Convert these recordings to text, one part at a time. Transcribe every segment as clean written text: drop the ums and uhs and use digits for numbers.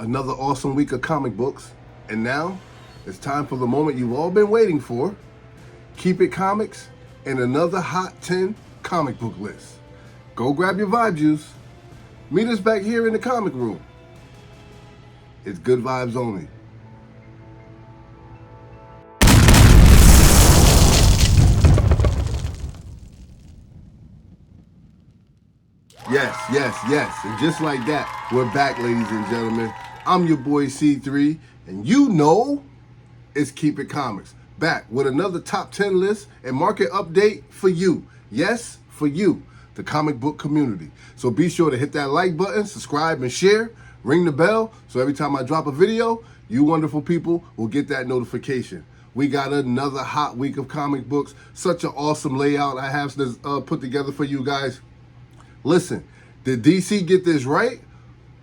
Another awesome week of comic books. And now it's time for the moment you've all been waiting for. Keep It Comics and another Hot 10 comic book list. Go grab your vibe juice. Meet us back here in the comic room. It's good vibes only. Yes. And just like that, we're back, ladies and gentlemen. I'm your boy C3, and you know it's Keep It Comics. Back with another top 10 list and market update for you. Yes, for you, the comic book community. So be sure to hit that like button, subscribe, and share. Ring the bell, so every time I drop a video, you wonderful people will get that notification. We got another hot week of comic books. Such an awesome layout I have put together for you guys. Listen, did DC get this right,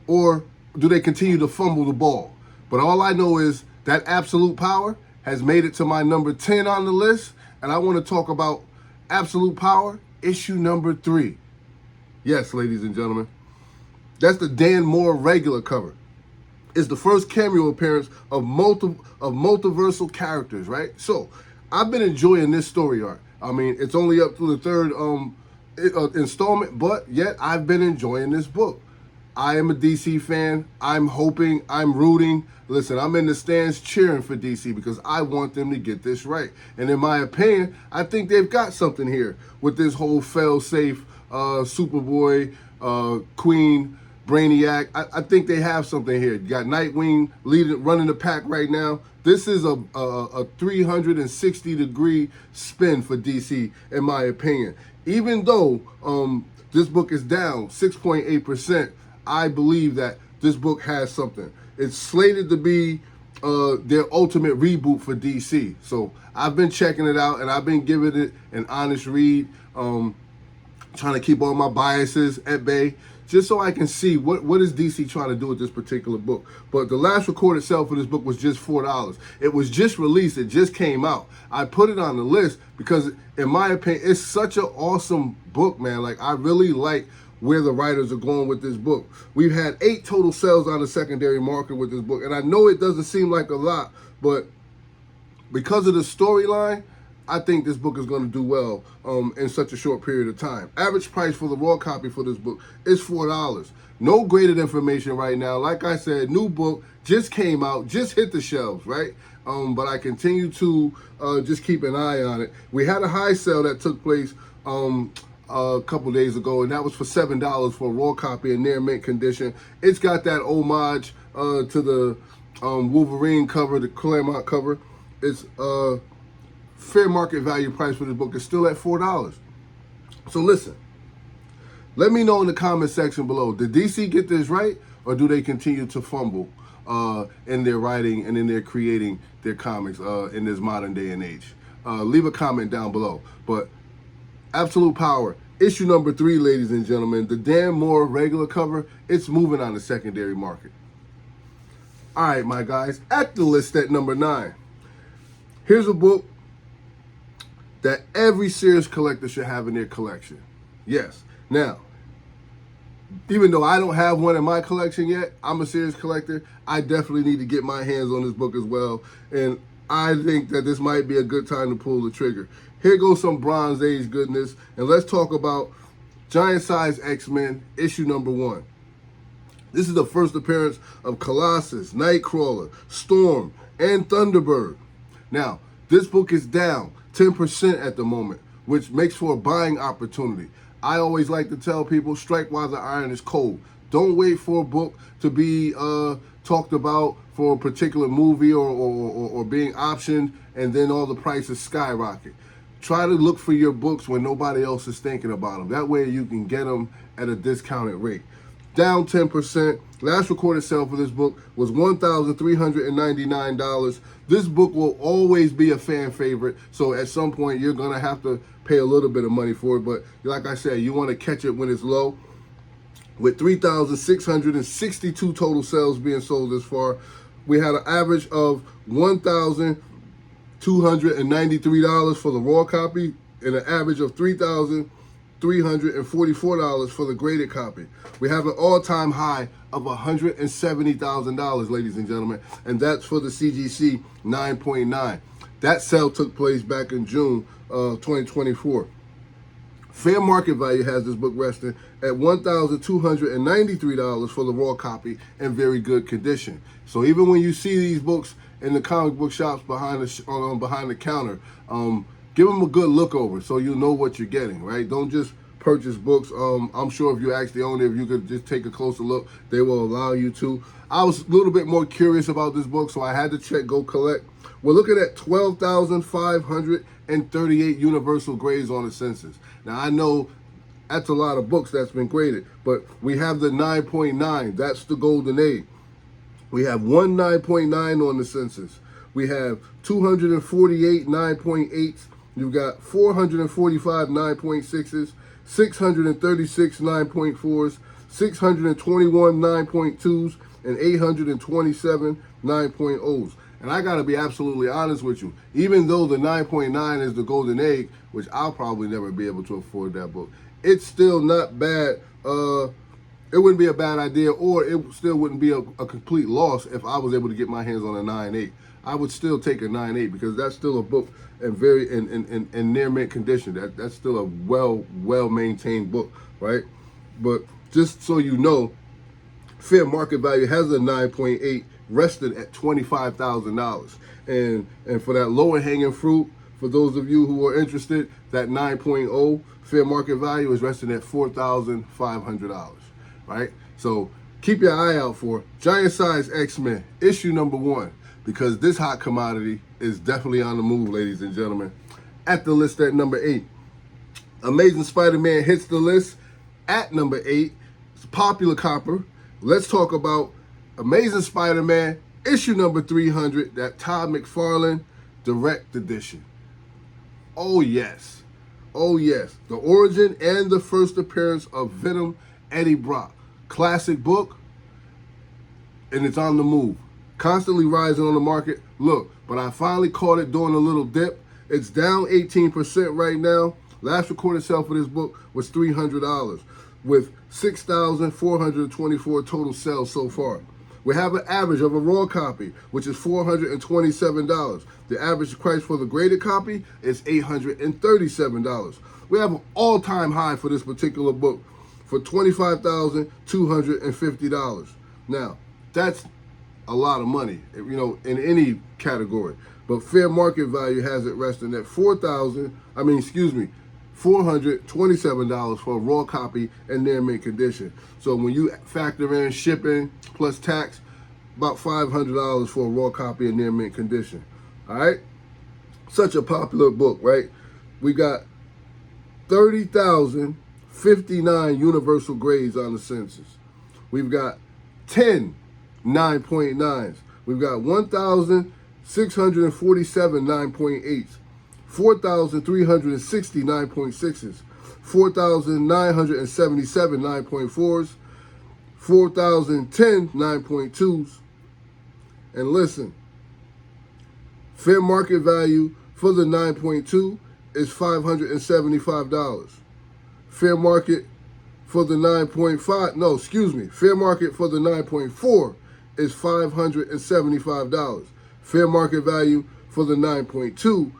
or do they continue to fumble the ball? But all I know is that Absolute Power has made it to my number 10 on the list, and I want to talk about Absolute Power, issue number 3. Yes, ladies and gentlemen, that's the Dan Moore regular cover. It's the first cameo appearance of multiversal characters, right? So, I've been enjoying this story arc. I mean, it's only up to the third installment, but yet I've been enjoying this book. I am a DC fan. I'm hoping, I'm rooting. Listen, I'm in the stands cheering for DC because I want them to get this right. And in my opinion, I think they've got something here with this whole fail-safe Superboy, Queen, Brainiac. I think they have something here. You got Nightwing running the pack right now. This is a 360-degree spin for DC, in my opinion. Even though this book is down 6.8%, I believe that this book has something. It's slated to be their ultimate reboot for DC. So I've been checking it out, and I've been giving it an honest read, trying to keep all my biases at bay, just so I can see what is DC trying to do with this particular book. But the last recorded sale for this book was just $4. It was just released. It just came out. I put it on the list because, in my opinion, it's such an awesome book, man. Like, I really like where the writers are going with this book. We've had 8 total sales on the secondary market with this book. And I know it doesn't seem like a lot, but because of the storyline, I think this book is going to do well in such a short period of time. Average price for the raw copy for this book is $4. No graded information right now. Like I said, new book, just came out, just hit the shelves, right? But I continue to just keep an eye on it. We had a high sale that took place a couple days ago, and that was for $7 for a raw copy in near mint condition. It's got that homage to the Wolverine cover, the Claremont cover. It's fair market value price for this book is still at $4. So listen, let me know in the comment section below, did DC get this right, or do they continue to fumble in their writing and in their creating their comics in this modern day and age? Leave a comment down below. But Absolute Power, issue number 3, ladies and gentlemen, the Dan Moore regular cover, it's moving on the secondary market. All right, my guys, at the list at number 9, here's a book that every serious collector should have in their collection. Yes. Now, even though I don't have one in my collection yet, I'm a serious collector. I definitely need to get my hands on this book as well. And I think that this might be a good time to pull the trigger. Here goes some Bronze Age goodness. And let's talk about Giant Size X-Men, issue number 1. This is the first appearance of Colossus, Nightcrawler, Storm, and Thunderbird. Now, this book is down 10% at the moment, which makes for a buying opportunity. I always like to tell people, strike while the iron is cold. Don't wait for a book to be talked about for a particular movie or being optioned, and then all the prices skyrocket. Try to look for your books when nobody else is thinking about them. That way you can get them at a discounted rate. Down 10%. Last recorded sale for this book was $1,399. This book will always be a fan favorite, so at some point you're going to have to pay a little bit of money for it, but like I said, you want to catch it when it's low. With 3,662 total sales being sold this far, we had an average of $1,293 for the raw copy and an average of $3,300 $344 for the graded copy. We have an all-time high of $170,000, ladies and gentlemen, and that's for the CGC 9.9. That sale took place back in June of 2024. Fair market value has this book resting at $1,293 for the raw copy in very good condition. So even when you see these books in the comic book shops behind the counter, give them a good look over so you know what you're getting, right? Don't just purchase books. I'm sure if you ask the owner if you could just take a closer look, they will allow you to. I was a little bit more curious about this book, so I had to check Go Collect. We're looking at 12,538 universal grades on the census. Now, I know that's a lot of books that's been graded, but we have the 9.9. That's the golden age. We have one 9.9 on the census. We have 248 9.8s. You've got 445 9.6s, 636 9.4s, 621 9.2s, and 827 9.0s. And I got to be absolutely honest with you. Even though the 9.9 is the golden egg, which I'll probably never be able to afford that book, it's still not bad. It wouldn't be a bad idea, or it still wouldn't be a complete loss if I was able to get my hands on a 9.8. I would still take a 9.8 because that's still a book in near mint condition. That's still a well maintained book, right? But just so you know, fair market value has a 9.8 rested at $25,000. And for that lower hanging fruit, for those of you who are interested, that 9.0 fair market value is rested at $4,500, right? So keep your eye out for Giant Size X-Men issue number 1, because this hot commodity is definitely on the move, ladies and gentlemen. At the list at number 8, Amazing Spider-Man hits the list at number 8. It's a popular copper. Let's talk about Amazing Spider-Man issue number 300, that Todd McFarlane direct edition. Oh yes, oh yes. The origin and the first appearance of Venom Eddie Brock. Classic book, and it's on the move. Constantly rising on the market. Look, but I finally caught it doing a little dip. It's down 18% right now. Last recorded sale for this book was $300, with 6,424 total sales so far. We have an average of a raw copy, which is $427. The average price for the graded copy is $837. We have an all-time high for this particular book for $25,250. Now, that's a lot of money, you know, in any category. But fair market value has it resting at $427 for a raw copy in near mint condition. So when you factor in shipping plus tax, about $500 for a raw copy in near mint condition. All right? Such a popular book, right? We got 30,059 universal grades on the census. We've got 10 9.9s. We've got 1,647 9.8s. 4,360 9.6s, 4,977 9.4s, 4,010 9.2s. And listen, fair market value for the 9.2 is $575. Fair market for the 9.5, fair market for the 9.4 is $575. Fair market value for the 9.2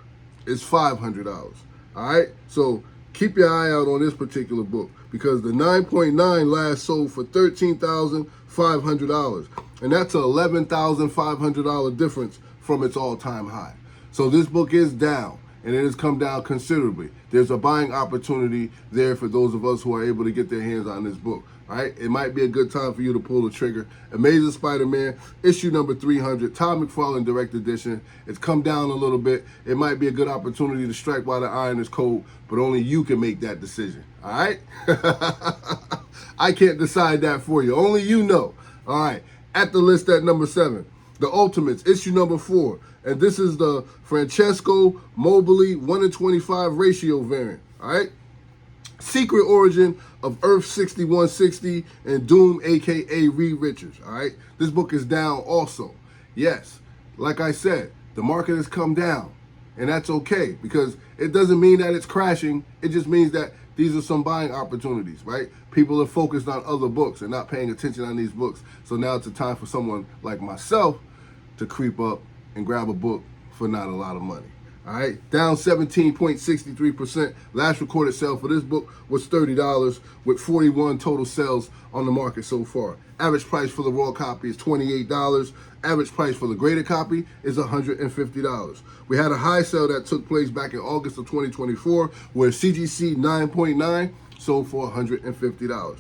is $500. All right, so keep your eye out on this particular book, because the 9.9 last sold for $13,500, and that's an $11,500 difference from its all-time high. So this book is down, and it has come down considerably. There's a buying opportunity there for those of us who are able to get their hands on this book. All right, it might be a good time for you to pull the trigger. Amazing Spider-Man, issue number 300, Todd McFarlane direct edition. It's come down a little bit. It might be a good opportunity to strike while the iron is cold, but only you can make that decision. All right? I can't decide that for you. Only you know. All right, at the list at number 7, The Ultimates, issue number 4. And this is the Francesco Mobili 1-in-25 ratio variant. All right? Secret origin of Earth 6160 and Doom, aka Reed Richards. All right, this book is down also. Yes, like I said, the market has come down, and that's okay, because it doesn't mean that it's crashing. It just means that these are some buying opportunities, right? People are focused on other books and not paying attention on these books. So now it's a time for someone like myself to creep up and grab a book for not a lot of money. All right, down 17.63%. Last recorded sale for this book was $30 with 41 total sales on the market so far. Average price for the raw copy is $28. Average price for the graded copy is $150. We had a high sale that took place back in August of 2024 where CGC 9.9 sold for $150.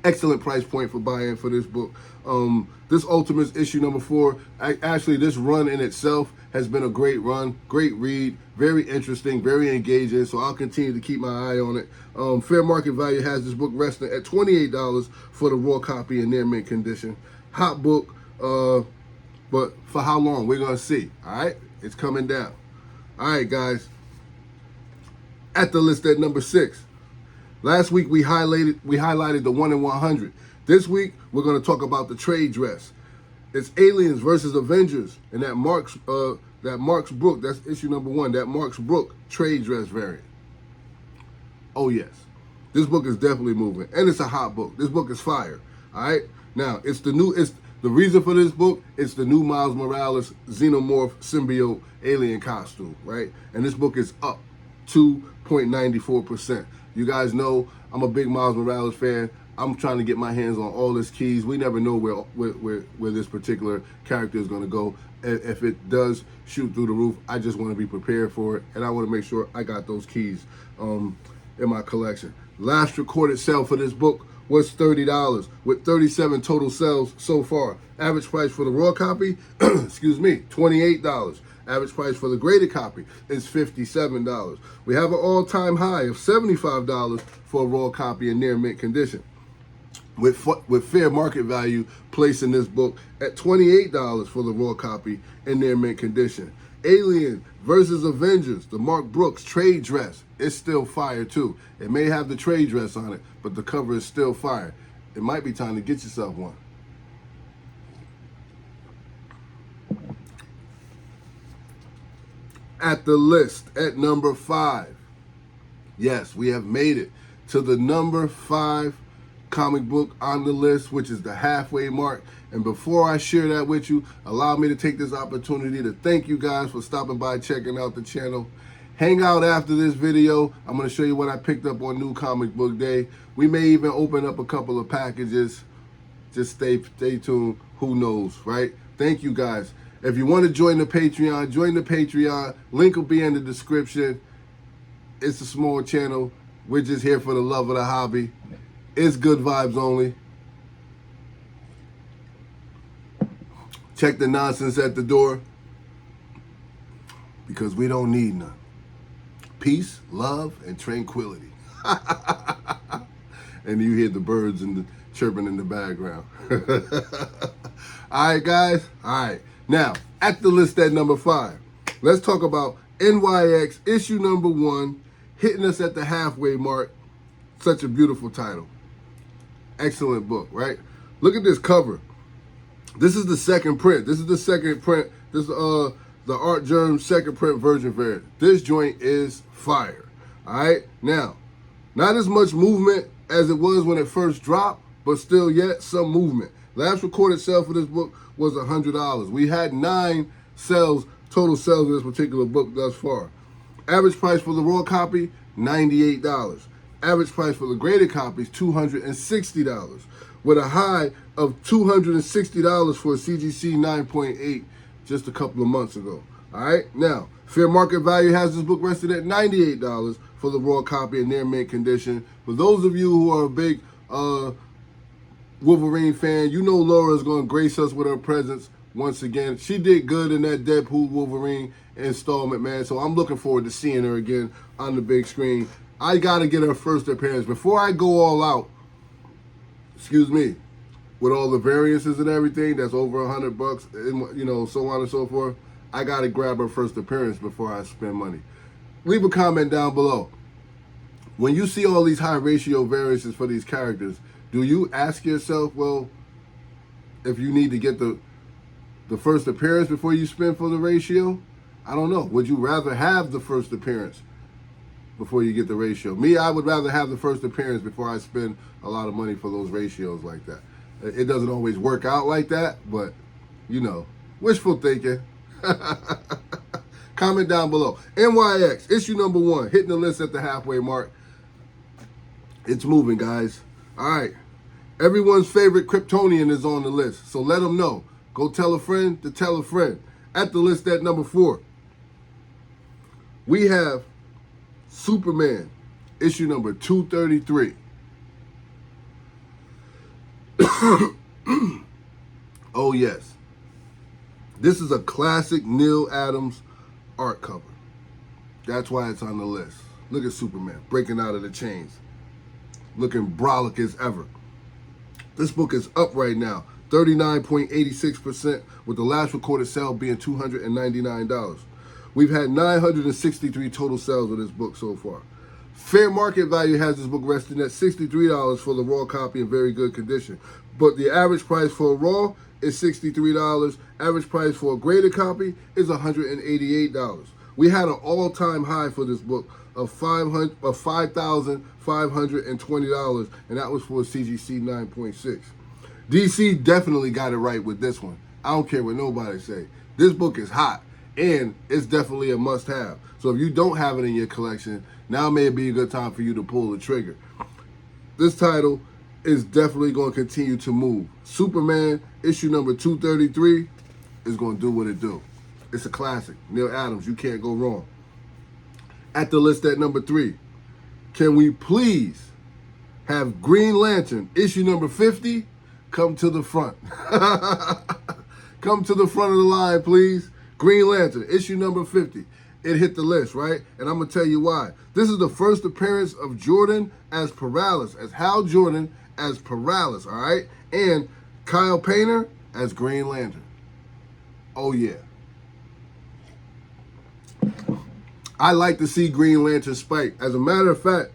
Excellent price point for buying for this book. This Ultimates issue number 4, actually this run in itself has been a great run, great read, very interesting, very engaging, so I'll continue to keep my eye on it. Fair market value has this book resting at $28 for the raw copy in near mint condition. Hot book, but for how long? We're going to see, all right? It's coming down. All right, guys. At the list at number 6. Last week we highlighted the 1 in 100. This week we're going to talk about the trade dress. It's Aliens versus Avengers, and that Marks Brook. That's issue number 1. That Marks Brook trade dress variant. Oh yes, this book is definitely moving, and it's a hot book. This book is fire. All right. Now it's the reason for this book. It's the new Miles Morales Xenomorph symbiote alien costume, right? And this book is up 2.94%. You guys know I'm a big Miles Morales fan. I'm trying to get my hands on all his keys. We never know where this particular character is going to go. If it does shoot through the roof, I just want to be prepared for it, and I want to make sure I got those keys in my collection. Last recorded sale for this book was $30 with 37 total sales so far. Average price for the raw copy, excuse me, $28. Average price for the graded copy is $57. We have an all-time high of $75 for a raw copy in near mint condition, with fair market value placing this book at $28 for the raw copy in near mint condition. Alien versus Avengers, the Mark Brooks trade dress, it's still fire too. It may have the trade dress on it, but the cover is still fire. It might be time to get yourself one. At the list at number 5. Yes, we have made it to the number 5 comic book on the list, which is the halfway mark. And before I share that with you, allow me to take this opportunity to thank you guys for stopping by, checking out the channel. Hang out after this video. I'm going to show you what I picked up on New Comic Book Day. We may even open up a couple of packages. Just stay tuned. Who knows, right? Thank you guys. If you want to join the Patreon, join the Patreon. Link will be in the description. It's a small channel. We're just here for the love of the hobby. It's good vibes only. Check the nonsense at the door, because we don't need none. Peace, love, and tranquility. And you hear the birds and the chirping in the background. All right, guys. All right. Now, at the list at number 5, let's talk about NYX issue number 1, hitting us at the halfway mark. Such a beautiful title. Excellent book, right? Look at this cover. This is the second print. This is the second print. This is the Art Germ second print version variant. This joint is fire. All right? Now, not as much movement as it was when it first dropped, but still yet some movement. Last recorded sale for this book was $100. We had 9 sales, total sales in this particular book thus far. Average price for the raw copy, $98. Average price for the graded copy is $260, with a high of $260 for a CGC 9.8 just a couple of months ago. All right, now, fair market value has this book rested at $98 for the raw copy in near mint condition. For those of you who are a big Wolverine fan, you know Laura is going to grace us with her presence once again. She did good in that Deadpool Wolverine installment, man, so I'm looking forward to seeing her again on the big screen. I got to get her first appearance. Before I go all out, excuse me, with all the variances and everything, that's over $100, and, you know, so on and so forth, I got to grab her first appearance before I spend money. Leave a comment down below. When you see all these high ratio variances for these characters, do you ask yourself, well, if you need to get the first appearance before you spend for the ratio? I don't know. Would you rather have the first appearance before you get the ratio. Me, I would rather have the first appearance before I spend a lot of money for those ratios like that. It doesn't always work out like that, but, you know, wishful thinking. Comment down below. NYX, issue number 1, hitting the list at the halfway mark. It's moving, guys. All right. Everyone's favorite Kryptonian is on the list, so let them know. Go tell a friend to tell a friend. At the list at number 4, we have Superman, issue number 233. Oh, yes. This is a classic Neil Adams art cover. That's why it's on the list. Look at Superman breaking out of the chains, looking brolic as ever. This book is up right now, 39.86%, with the last recorded sale being $299. We've had 963 total sales of this book so far. Fair market value has this book resting at $63 for the raw copy in very good condition. But the average price for a raw is $63. Average price for a graded copy is $188. We had an all-time high for this book of $5,520, and that was for a CGC 9.6. DC definitely got it right with this one. I don't care what nobody say. This book is hot, and it's definitely a must-have. So if you don't have it in your collection, now may be a good time for you to pull the trigger. This title is definitely going to continue to move. Superman, issue number 233, is going to do what it do. It's a classic. Neil Adams, you can't go wrong. At the list at number 3, can we please have Green Lantern, issue number 50, come to the front? Come to the front of the line, please. Green Lantern, issue number 50. It hit the list, right? And I'm going to tell you why. This is the first appearance of Jordan as Parallax, as Hal Jordan as Parallax, all right? And Kyle Painter as Green Lantern. Oh, yeah. I like to see Green Lantern spike. As a matter of fact,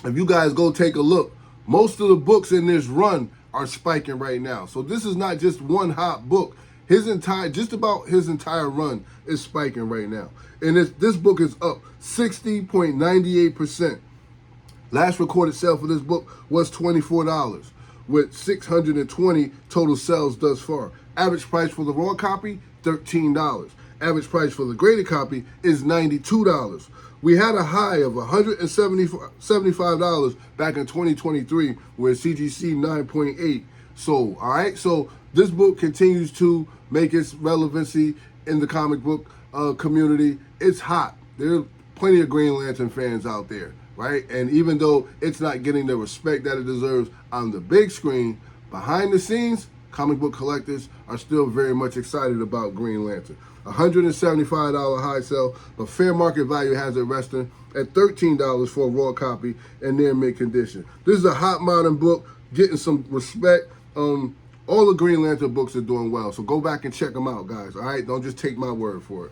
if you guys go take a look, most of the books in this run are spiking right now. So this is not just one hot book. Just about his entire run is spiking right now. And this book is up 60.98%. Last recorded sale for this book was $24, with 620 total sales thus far. Average price for the raw copy, $13. Average price for the graded copy is $92. We had a high of $175 back in 2023, where CGC 9.8 sold. All right, so this book continues to make its relevancy in the comic book community. It's hot. There are plenty of Green Lantern fans out there, right? And even though it's not getting the respect that it deserves on the big screen, behind the scenes, comic book collectors are still very much excited about Green Lantern. $175 high sale, but fair market value has it resting at $13 for a raw copy and near mint condition. This is a hot modern book, getting some respect. All the Green Lantern books are doing well, so go back and check them out, guys. All right, don't just take my word for it.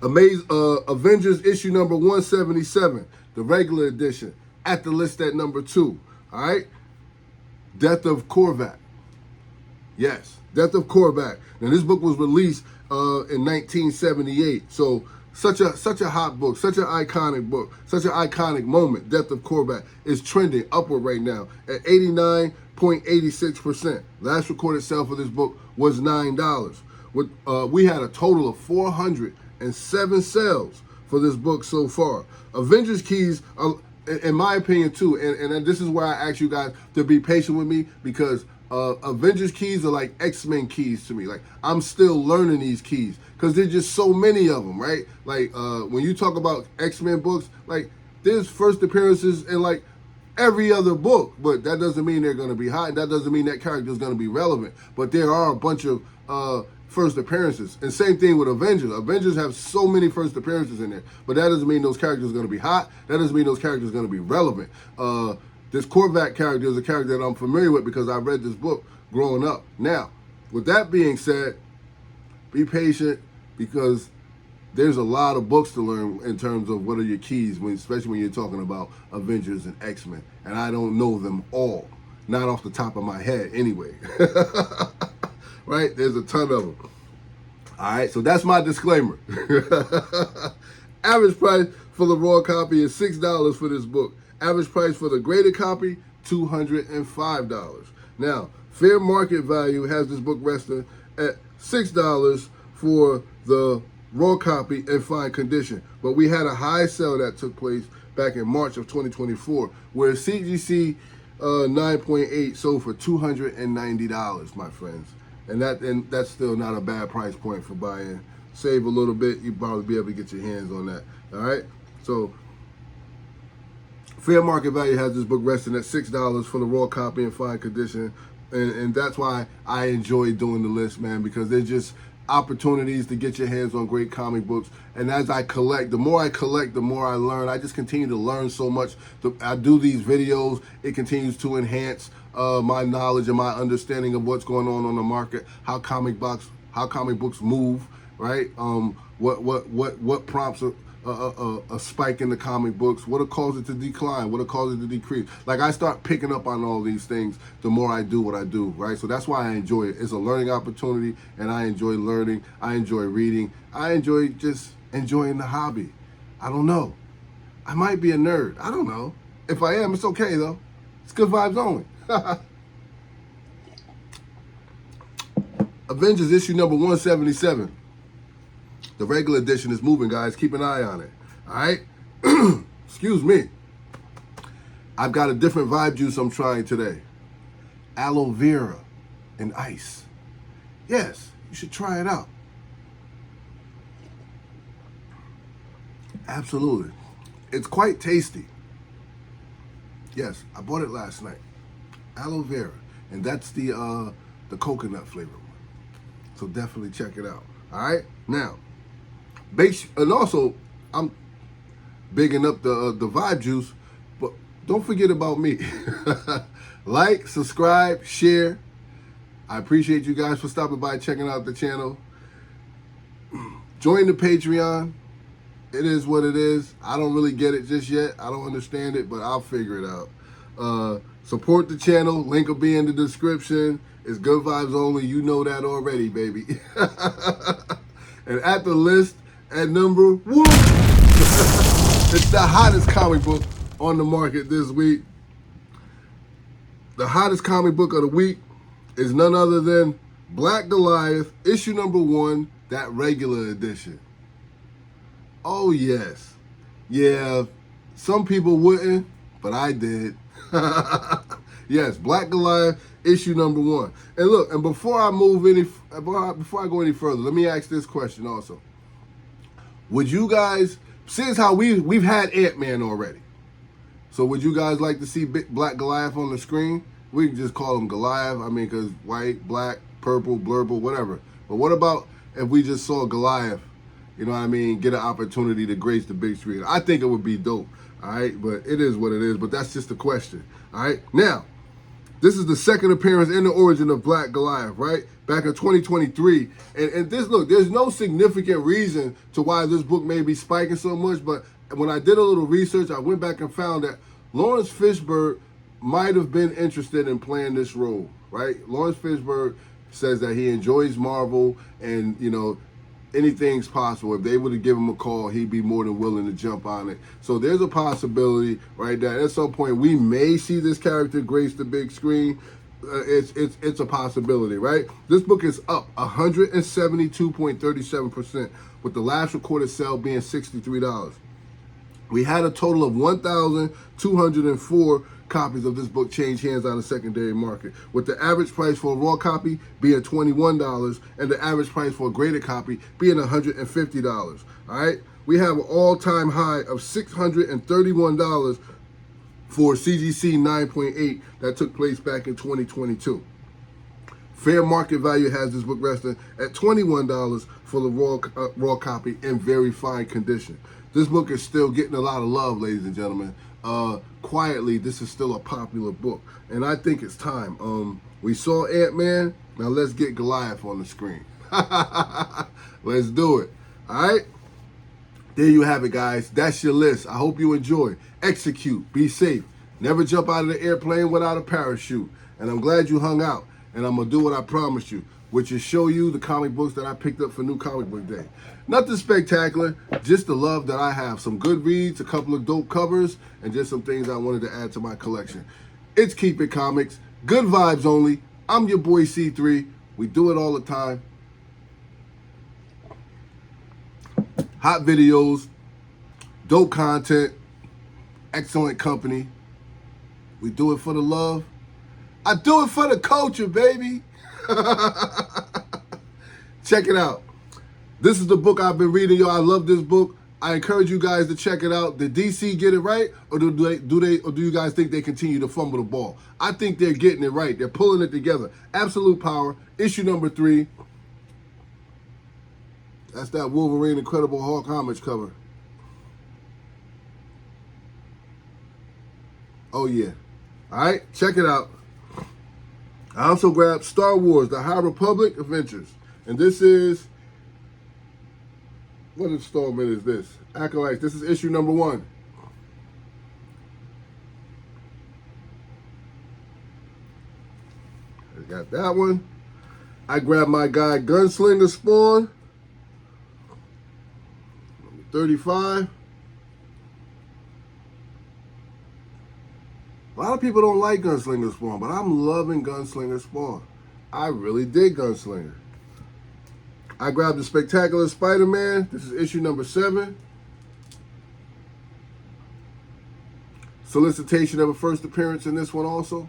Avengers issue number 177, the regular edition, at the list at number 2. All right, Death of Korvac. Yes, Death of Korvac. Now this book was released in 1978, so such a hot book, such an iconic book, such an iconic moment. Death of Korvac is trending upward right now at 89.86%. Last recorded sale for this book was $9. We had a total of 407 sales for this book so far. Avengers keys, in my opinion too, and this is where I ask you guys to be patient with me, because Avengers keys are like X-Men keys to me. Like, I'm still learning these keys because there's just so many of them, right? Like, when you talk about X-Men books, like, there's first appearances in like every other book, but that doesn't mean they're going to be hot. That doesn't mean that character is going to be relevant. But there are a bunch of first appearances. And same thing with Avengers. Avengers have so many first appearances in there, but that doesn't mean those characters are going to be hot. That doesn't mean those characters are going to be relevant. This Korvac character is a character that I'm familiar with because I read this book growing up. Now, with that being said, be patient, because there's a lot of books to learn in terms of what are your keys, especially when you're talking about Avengers and X-Men. And I don't know them all, not off the top of my head anyway. Right? There's a ton of them. All right, so that's my disclaimer. Average price for the raw copy and $6 for this book. Average price for the graded copy, $205. Now, fair market value has this book resting at $6 for the raw copy in fine condition. But we had a high sale that took place back in March of 2024, where CGC 9.8 sold for $290, my friends. And that's still not a bad price point for buying. Save a little bit, you'll probably be able to get your hands on that. All right? So, fair market value has this book resting at $6 for the raw copy in fine condition. And that's why I enjoy doing the list, man, because there's just opportunities to get your hands on great comic books. And as I collect, the more I collect, the more I learn. I just continue to learn so much. I do these videos. It continues to enhance my knowledge and my understanding of what's going on the market, how comic books move, right? What prompts a spike in the comic books, what'll cause it to decline, what'll cause it to decrease. Like, I start picking up on all these things the more I do what I do, right? So that's why I enjoy it. It's a learning opportunity, and I enjoy learning. I enjoy reading. I enjoy just enjoying the hobby. I don't know. I might be a nerd. I don't know. If I am, it's okay, though. It's good vibes only. Avengers issue number 177. The regular edition is moving, guys. Keep an eye on it. All right? Excuse me. I've got a different vibe juice I'm trying today. Aloe vera and ice. Yes, you should try it out. Absolutely. It's quite tasty. Yes, I bought it last night. Aloe vera. And that's the coconut flavor one. So definitely check it out. All right? Now, and also, I'm bigging up the vibe juice, but don't forget about me. Like, subscribe, share. I appreciate you guys for stopping by, checking out the channel. Join the Patreon. It is what it is. I don't really get it just yet. I don't understand it, but I'll figure it out. Support the channel. Link will be in the description. It's good vibes only. You know that already, baby. And at the list, at number 1, it's the hottest comic book on the market this week. The hottest comic book of the week is none other than Black Goliath, issue number 1, that regular edition. Oh, yes. Yeah, some people wouldn't, but I did. Yes, Black Goliath, issue number 1. And look, and before I go any further, let me ask this question also. Would you guys, since how we've had Ant-Man already, so would you guys like to see Black Goliath on the screen? We can just call him Goliath. I mean, because white, black, purple, blurple, whatever. But what about if we just saw Goliath, you know what I mean, get an opportunity to grace the big screen? I think it would be dope, all right? But it is what it is, but that's just a question, all right? Now, this is the second appearance in the origin of Black Goliath, right? Back in 2023. And this, look, there's no significant reason to why this book may be spiking so much, but when I did a little research, I went back and found that Lawrence Fishburne might have been interested in playing this role, right? Lawrence Fishburne says that he enjoys Marvel and, you know, anything's possible. If they were to give him a call, he'd be more than willing to jump on it. So there's a possibility, right, that at some point we may see this character grace the big screen. It's a possibility, right? This book is up 172.37%, with the last recorded sale being $63. We had a total of 1,204 copies of this book change hands on the secondary market, with the average price for a raw copy being $21 and the average price for a graded copy being $150. All right, we have an all-time high of $631 for CGC 9.8 that took place back in 2022. Fair market value has this book resting at $21 for the raw copy in very fine condition. This book is still getting a lot of love, ladies and gentlemen. Quietly, this is still a popular book, and I think it's time. We saw Ant-Man, now let's get Goliath on the screen. Let's do it. All right? There you have it, guys. That's your list. I hope you enjoy. Execute. Be safe. Never jump out of the airplane without a parachute. And I'm glad you hung out. And I'm going to do what I promised you. which is show you the comic books that I picked up for New Comic Book Day. Nothing spectacular, just the love that I have. Some good reads, a couple of dope covers, and just some things I wanted to add to my collection. It's Keep It Comics, good vibes only. I'm your boy C3. We do it all the time. Hot videos, dope content, excellent company. We do it for the love. I do it for the culture, baby. Check it out. This is the book I've been reading, yo. I love this book. I encourage you guys to check it out. Did DC get it right, or do you guys think they continue to fumble the ball? I think they're getting it right. They're pulling it together. Absolute Power, issue number 3. That's that Wolverine Incredible Hulk homage cover. Oh yeah. All right, check it out. I also grabbed Star Wars, The High Republic Adventures. And this is, what installment is this? Acolytes, this is issue number 1. I got that one. I grabbed my guy, Gunslinger Spawn, number 35. A lot of people don't like Gunslinger Spawn, but I'm loving Gunslinger Spawn. I really dig Gunslinger. I grabbed the Spectacular Spider-Man. This is issue number 7. Solicitation of a first appearance in this one also.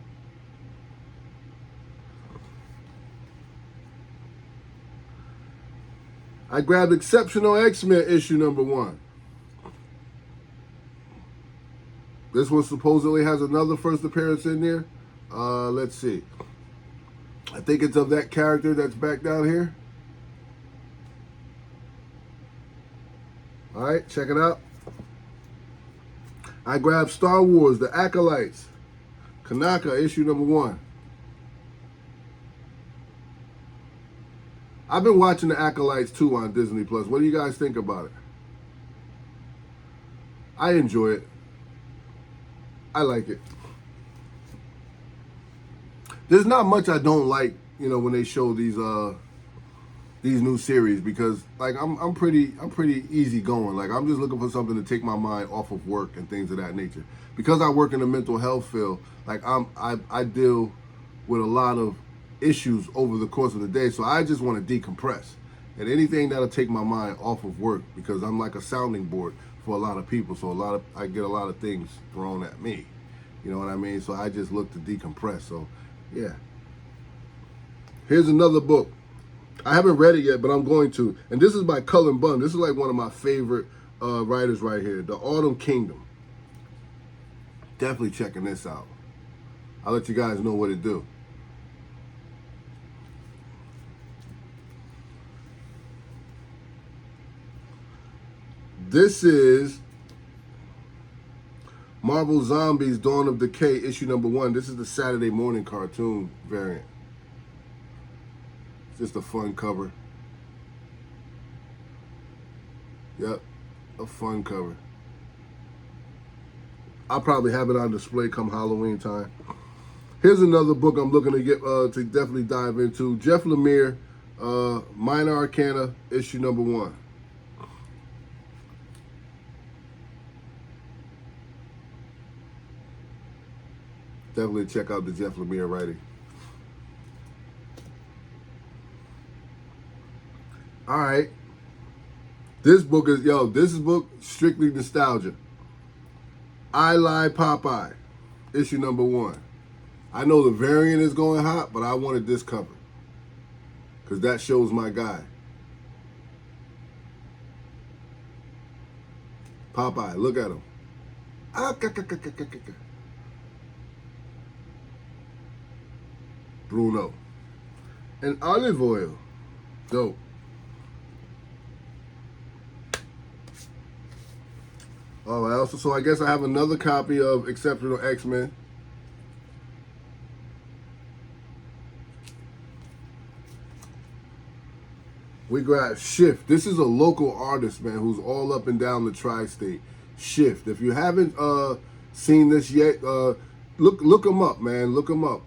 I grabbed Exceptional X-Men issue number 1. This one supposedly has another first appearance in there. Let's see. I think it's of that character that's back down here. All right, check it out. I grabbed Star Wars, The Acolytes, Kanaka, issue number 1. I've been watching The Acolytes 2 on Disney+. What do you guys think about it? I enjoy it. I like it. There's not much I don't like, you know, when they show these new series, because like I'm pretty easy going. Like I'm just looking for something to take my mind off of work and things of that nature. Because I work in the mental health field, like I deal with a lot of issues over the course of the day, so I just want to decompress. And anything that'll take my mind off of work, because I'm like a sounding board for a lot of people, so I get a lot of things thrown at me. You know what I mean? So I just look to decompress. So yeah. Here's another book. I haven't read it yet, but I'm going to. And this is by Cullen Bunn. This is like one of my favorite writers right here. The Autumn Kingdom. Definitely checking this out. I'll let you guys know what it do. This is Marvel Zombies Dawn of Decay, issue number 1. This is the Saturday morning cartoon variant. It's just a fun cover. Yep, a fun cover. I'll probably have it on display come Halloween time. Here's another book I'm looking to get to definitely dive into. Jeff Lemire, Minor Arcana, issue number 1. Definitely check out the Jeff Lemire writing. All right. This book is, this is book strictly nostalgia. I Lie Popeye, issue number 1. I know the variant is going hot, but I wanted this cover because that shows my guy. Popeye, look at him. Bruno. And olive oil. Dope. All right, so I guess I have another copy of Exceptional X-Men. We got Shift. This is a local artist, man, who's all up and down the tri-state. Shift. If you haven't seen this yet, look him up, man. Look him up.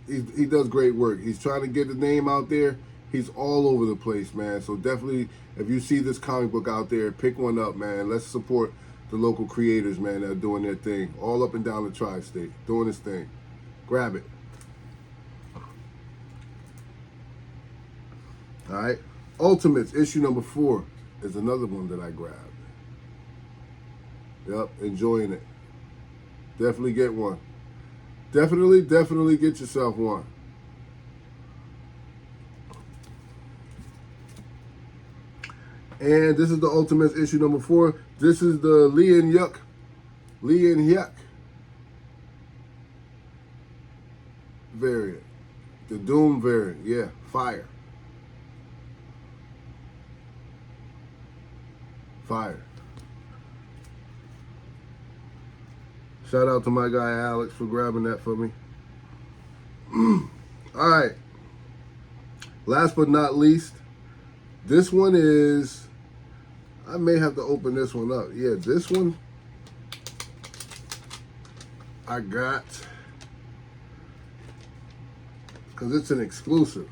he does great work. He's trying to get the name out there. He's all over the place, man. So definitely, if you see this comic book out there, pick one up, man. Let's support the local creators, man, that are doing their thing. All up and down the tri-state, doing this thing. Grab it. All right. Ultimates, issue number 4 is another one that I grabbed. Yep, enjoying it. Definitely get one. Definitely get yourself one. And this is the Ultimates issue number 4. This is the Lee and Yuck variant. The Doom variant. Yeah, fire. Fire. Shout out to my guy Alex for grabbing that for me. All right. Last but not least, this one is, I may have to open this one up. Yeah, this one I got because it's an exclusive.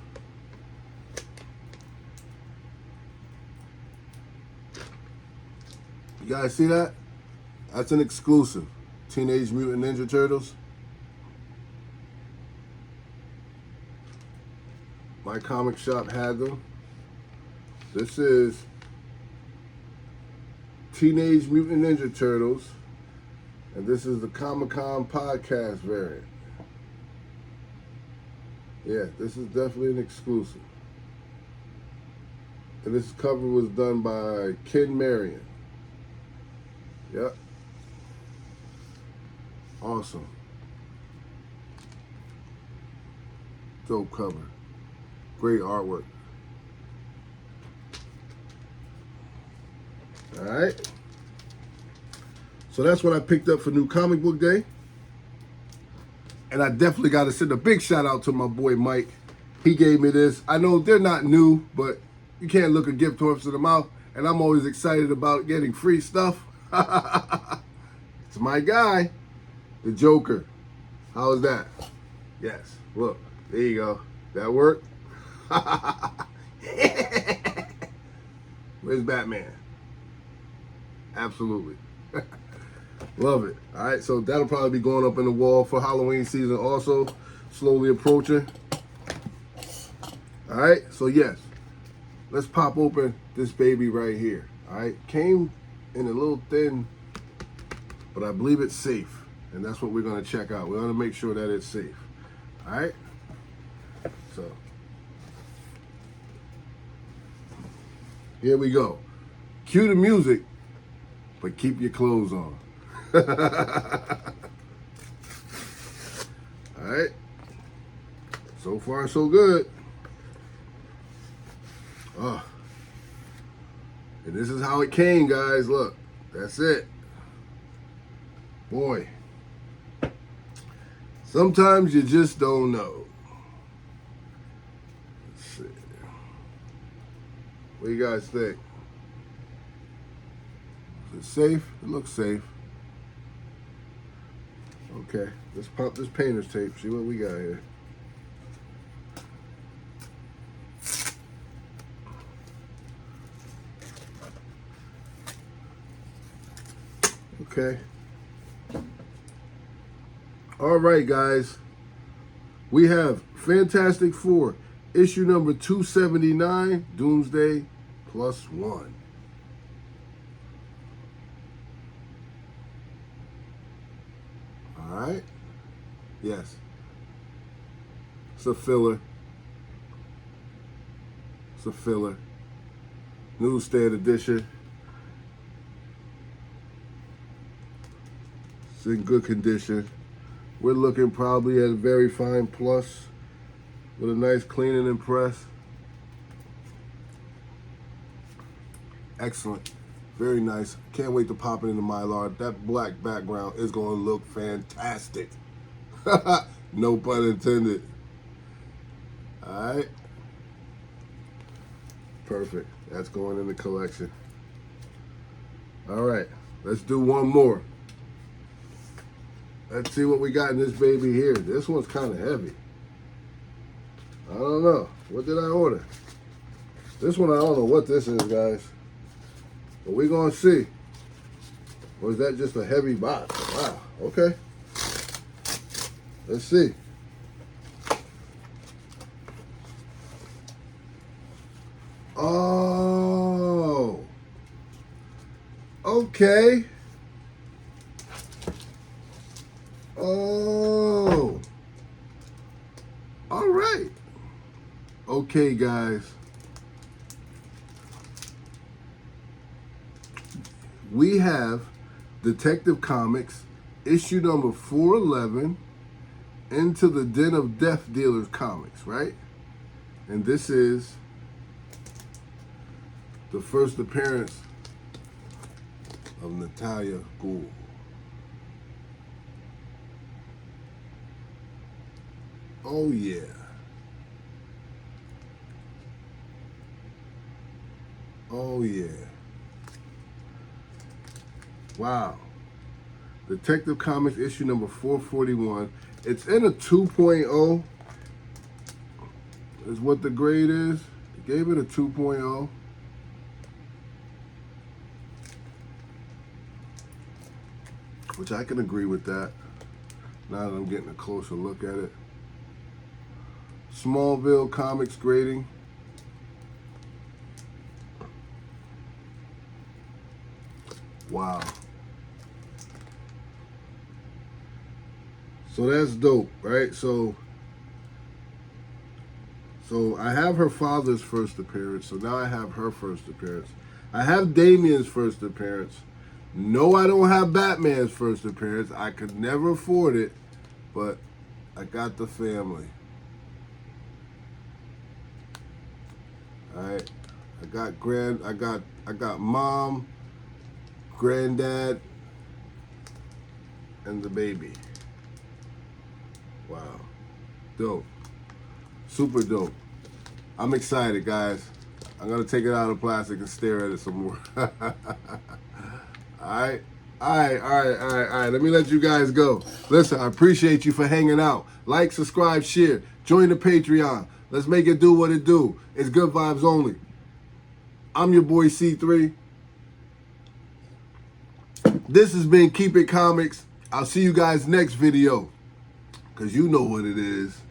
You guys see that? That's an exclusive. Teenage Mutant Ninja Turtles. My comic shop had them. This is Teenage Mutant Ninja Turtles, and this is the Comic-Con podcast variant. Yeah, this is definitely an exclusive. And this cover was done by Ken Marion. Yep. Awesome. Dope cover. Great artwork. All right. So that's what I picked up for New Comic Book Day. And I definitely got to send a big shout out to my boy Mike. He gave me this. I know they're not new, but you can't look a gift horse in the mouth. And I'm always excited about getting free stuff. It's my guy, the Joker. How is that? Yes. Look, there you go. That worked? Where's Batman? Absolutely. Love it. All right, so that'll probably be going up in the wall for Halloween season also, slowly approaching. All right, so yes, let's pop open this baby right here. All right, came in a little thin, but I believe it's safe, and that's what we're gonna check out. We're gonna make sure that it's safe. All right, so here we go. Cue the music, but keep your clothes on. All right. So far, so good. Oh. And this is how it came, guys. Look, that's it. Boy. Sometimes you just don't know. Let's see. What do you guys think? Is it safe? It looks safe. Okay, let's pop this painter's tape, see what we got here. Okay. All right, guys. We have Fantastic Four, issue number 279, Doomsday +1. All right. Yes. It's a filler. It's a filler. Newsstand edition. It's in good condition. We're looking probably at a very fine plus with a nice cleaning and press. Excellent. Very nice. Can't wait to pop it in the Mylar. That black background is going to look fantastic. No pun intended. All right. Perfect. That's going in the collection. All right. Let's do one more. Let's see what we got in this baby here. This one's kind of heavy. don't know. What did I order? This one, I don't know what this is, guys. But we're going to see. Or is that just a heavy box? Wow. Okay. Let's see. Oh. Okay. Oh. All right. Okay, guys. We have Detective Comics, issue number 411, Into the Den of Death Dealers Comics, right? And this is the first appearance of Natalia Ghul. Oh, yeah. Oh, yeah. Wow. Detective Comics issue number 441. It's in a 2.0 is what the grade is. It gave it a 2.0. Which I can agree with that. Now that I'm getting a closer look at it. Smallville Comics grading. Wow. So that's dope, right? So I have her father's first appearance. So now I have her first appearance. I have Damian's first appearance. No, I don't have Batman's first appearance. I could never afford it, but I got the family. All right. I got mom, granddad, and the baby. Wow. Dope. Super dope. I'm excited, guys. I'm going to take it out of plastic and stare at it some more. All right. All right. Let me let you guys go. Listen, I appreciate you for hanging out. Like, subscribe, share. Join the Patreon. Let's make it do what it do. It's good vibes only. I'm your boy C3. This has been Keep It Comics. I'll see you guys next video, because you know what it is.